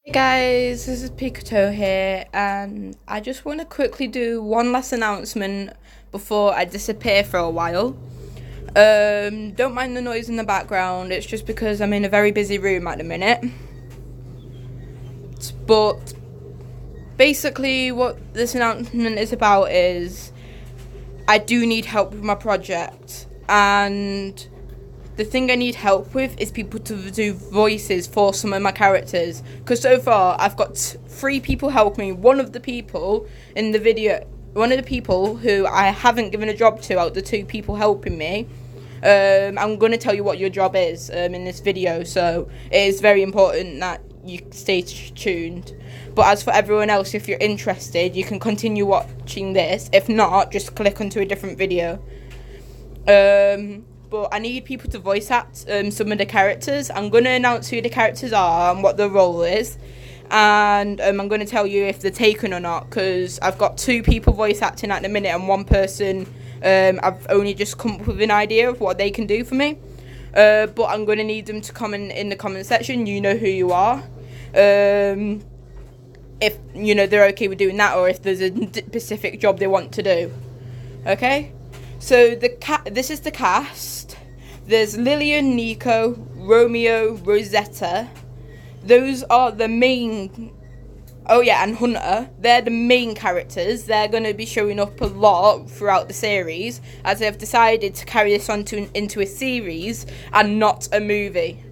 Hey guys, this is Pikato here, and I just want to quickly do one last announcement before I disappear for a while. Don't mind the noise in the background, it's just because I'm in a very busy room at the minute. But basically what this announcement is about is I do need help with my project, and the thing I need help with is people to do voices for some of my characters. Because so far, I've got 3 people helping me. One of the people who I haven't given a job to out of the 2 people helping me, I'm going to tell you what your job is in this video. So it is very important that you stay tuned. But as for everyone else, if you're interested, you can continue watching this. If not, just click onto a different video. But I need people to voice act some of the characters. I'm going to announce who the characters are and what the role is. And I'm going to tell you if they're taken or not, because I've got 2 people voice acting at the minute and 1 person I've only just come up with an idea of what they can do for me. But I'm going to need them to comment in the comment section. You know who you are. If they're okay with doing that, or if there's a specific job they want to do. Okay? So this is the cast. There's Lillian, Nico, Romeo, Rosetta. Those are the main... Oh yeah, and Hunter. They're the main characters. They're going to be showing up a lot throughout the series, as they've decided to carry this on into a series and not a movie.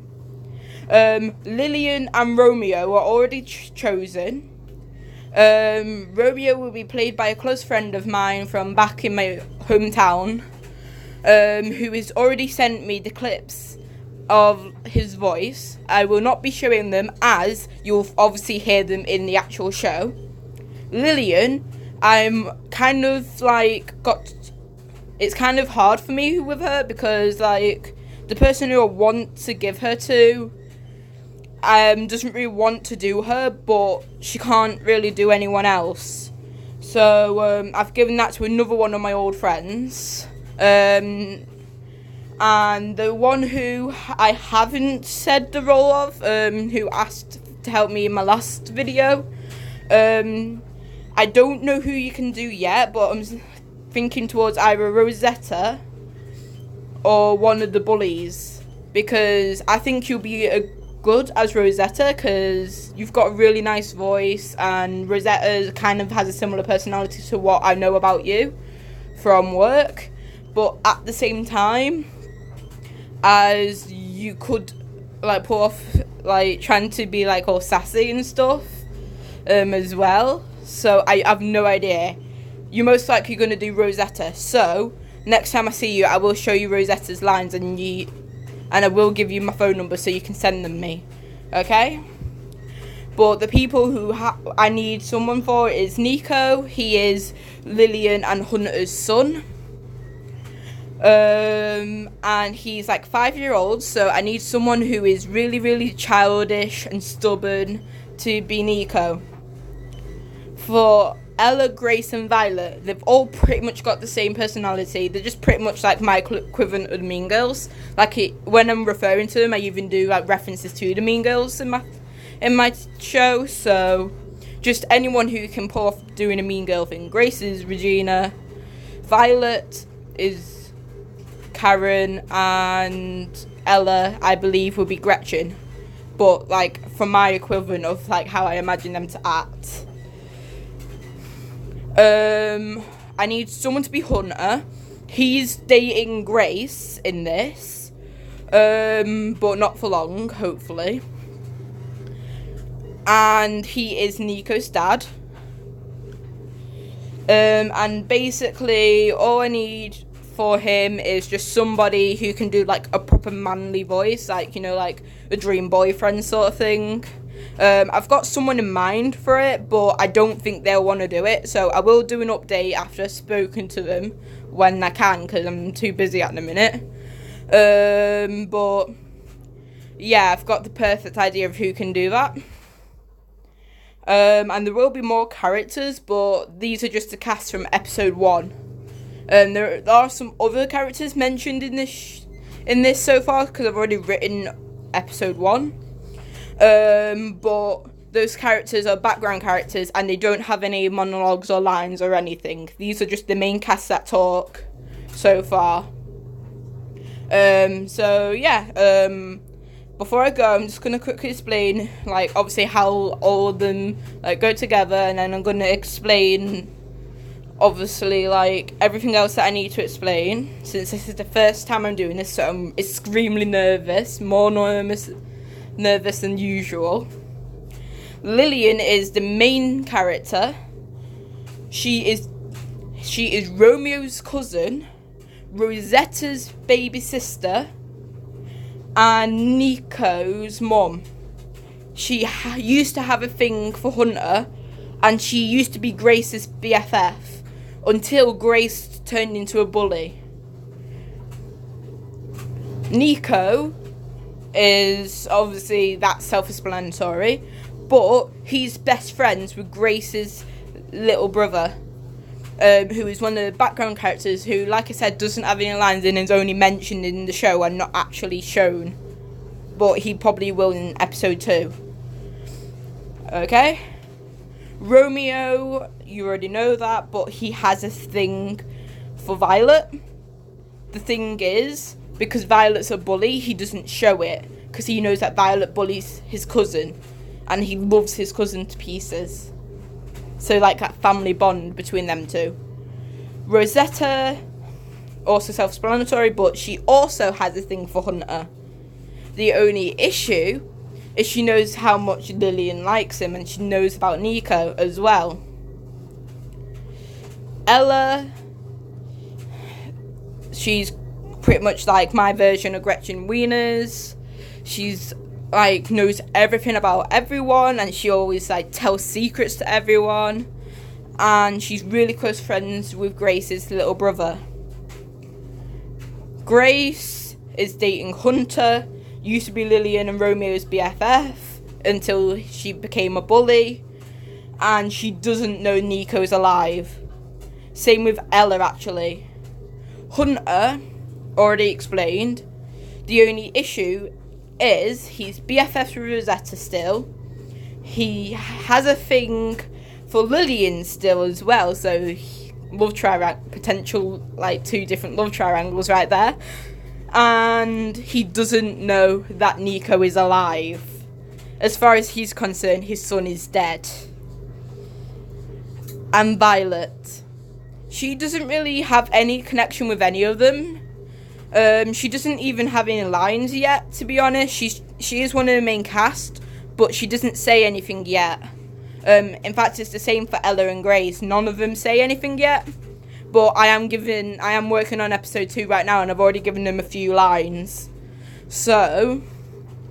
Lillian and Romeo are already chosen. Romeo will be played by a close friend of mine from back in my hometown, who has already sent me the clips of his voice. I will not be showing them, as you'll obviously hear them in the actual show. Lillian, I'm kind of it's kind of hard for me with her, because the person who I want to give her to doesn't really want to do her, but she can't really do anyone else. So I've given that to another one of my old friends. And the one who I haven't said the role of, who asked to help me in my last video, I don't know who you can do yet, but I'm thinking towards either Rosetta or one of the bullies, because I think you'll be good as Rosetta, because you've got a really nice voice, and Rosetta kind of has a similar personality to what I know about you from work. But at the same time, as you could pull off trying to be all sassy and stuff as well. So I have no idea. You're most likely going to do Rosetta. So next time I see you, I will show you Rosetta's lines, and I will give you my phone number so you can send them me. Okay? But the people who I need someone for is Nico. He is Lillian and Hunter's son. And he's 5-year-old, so I need someone who is really, really childish and stubborn to be Nico. For Ella, Grace, and Violet, they've all pretty much got the same personality. They're just pretty much like my equivalent of the Mean Girls. When I'm referring to them, I even do references to the Mean Girls in my show. So just anyone who can pull off doing a Mean Girl thing. Grace is Regina, Violet is Karen, and Ella, I believe, will be Gretchen. But from my equivalent of how I imagine them to act. I need someone to be Hunter. He's dating Grace in this, but not for long, hopefully. And he is Nico's dad. And basically, all I need for him is just somebody who can do a proper manly voice, a dream boyfriend sort of thing. I've got someone in mind for it, but I don't think they'll want to do it, so I will do an update after I've spoken to them when I can, because I'm too busy at the minute. But yeah, I've got the perfect idea of who can do that. And there will be more characters, but these are just the cast from episode 1. There are some other characters mentioned in this so far, because I've already written episode 1. But those characters are background characters and they don't have any monologues or lines or anything. These are just the main cast that talk so far. So yeah, before I go, I'm just going to quickly explain, like, obviously how all of them, like, go together, and then I'm going to explain, obviously, like, everything else that I need to explain, since this is the first time I'm doing this, so I'm extremely nervous, more nervous than usual. Lillian is the main character. She is Romeo's cousin, Rosetta's baby sister, and Nico's mum. She used to have a thing for Hunter, and she used to be Grace's BFF until Grace turned into a bully. Nico is obviously that self-explanatory, but he's best friends with Grace's little brother, who is one of the background characters who, like I said, doesn't have any lines and is only mentioned in the show and not actually shown. But he probably will in episode 2. Okay? Romeo, you already know that, but he has a thing for Violet. The thing is, because Violet's a bully, he doesn't show it, because he knows that Violet bullies his cousin, and he loves his cousin to pieces. So, like, that family bond between them two. Rosetta, also self-explanatory, but she also has a thing for Hunter. The only issue is she knows how much Lillian likes him, and she knows about Nico as well. Ella, she's pretty much like my version of Gretchen Wieners. She's like knows everything about everyone, and she always like tells secrets to everyone, and she's really close friends with Grace's little brother. Grace is dating Hunter, used to be Lillian and Romeo's BFF until she became a bully, and she doesn't know Nico's alive. Same with Ella, actually. Hunter, already explained. The only issue is he's BFFs with Rosetta still. He has a thing for Lillian still as well, so love triangle, potential like 2 different love triangles right there. And he doesn't know that Nico is alive. As far as he's concerned, his son is dead. And Violet, she doesn't really have any connection with any of them. She doesn't even have any lines yet, to be honest. She is one of the main cast, but she doesn't say anything yet. In fact, it's the same for Ella and Grace. None of them say anything yet. But I am working on episode 2 right now, and I've already given them a few lines. So,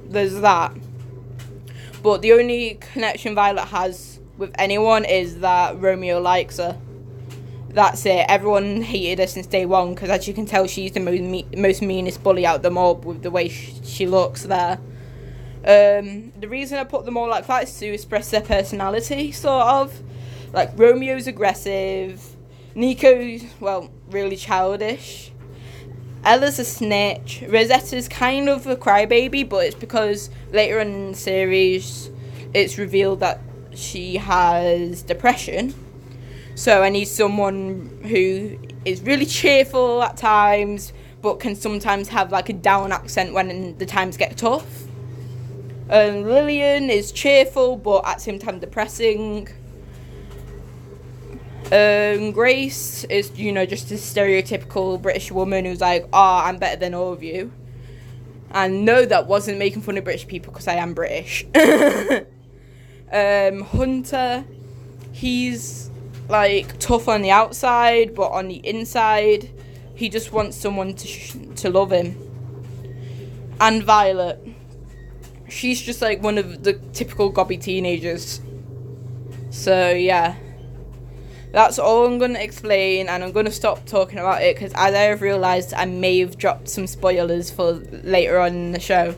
there's that. But the only connection Violet has with anyone is that Romeo likes her. That's it. Everyone hated her since day one, because as you can tell, she's the most meanest bully out of them all with the way she looks there. The reason I put them all like that is to express their personality, sort of. Like, Romeo's aggressive, Nico's, well, really childish, Ella's a snitch, Rosetta's kind of a crybaby, but it's because later on in the series it's revealed that she has depression. So I need someone who is really cheerful at times, but can sometimes have like a down accent when the times get tough. Lillian is cheerful, but at the same time depressing. Grace is, just a stereotypical British woman who's like, I'm better than all of you. And no, that wasn't making fun of British people, because I am British. Hunter, he's like tough on the outside, but on the inside he just wants someone to love him. And Violet, she's just like one of the typical gobby teenagers. So yeah, that's all I'm going to explain, and I'm going to stop talking about it, because as I have realised, I may have dropped some spoilers for later on in the show,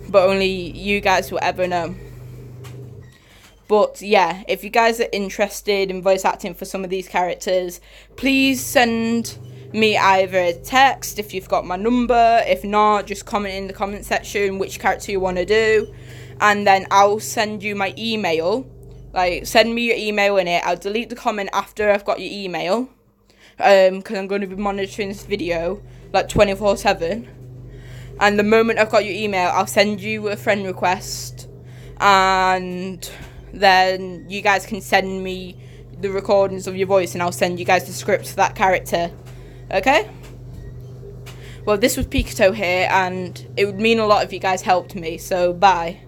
but only you guys will ever know. But yeah, if you guys are interested in voice acting for some of these characters, please send me either a text if you've got my number. If not, just comment in the comment section which character you want to do, and then I'll send you my email. Like, send me your email in it. I'll delete the comment after I've got your email, because I'm going to be monitoring this video like 24/7. And the moment I've got your email, I'll send you a friend request, and then you guys can send me the recordings of your voice, and I'll send you guys the script for that character. Okay? Well, this was Pikato here, and it would mean a lot if you guys helped me, so bye.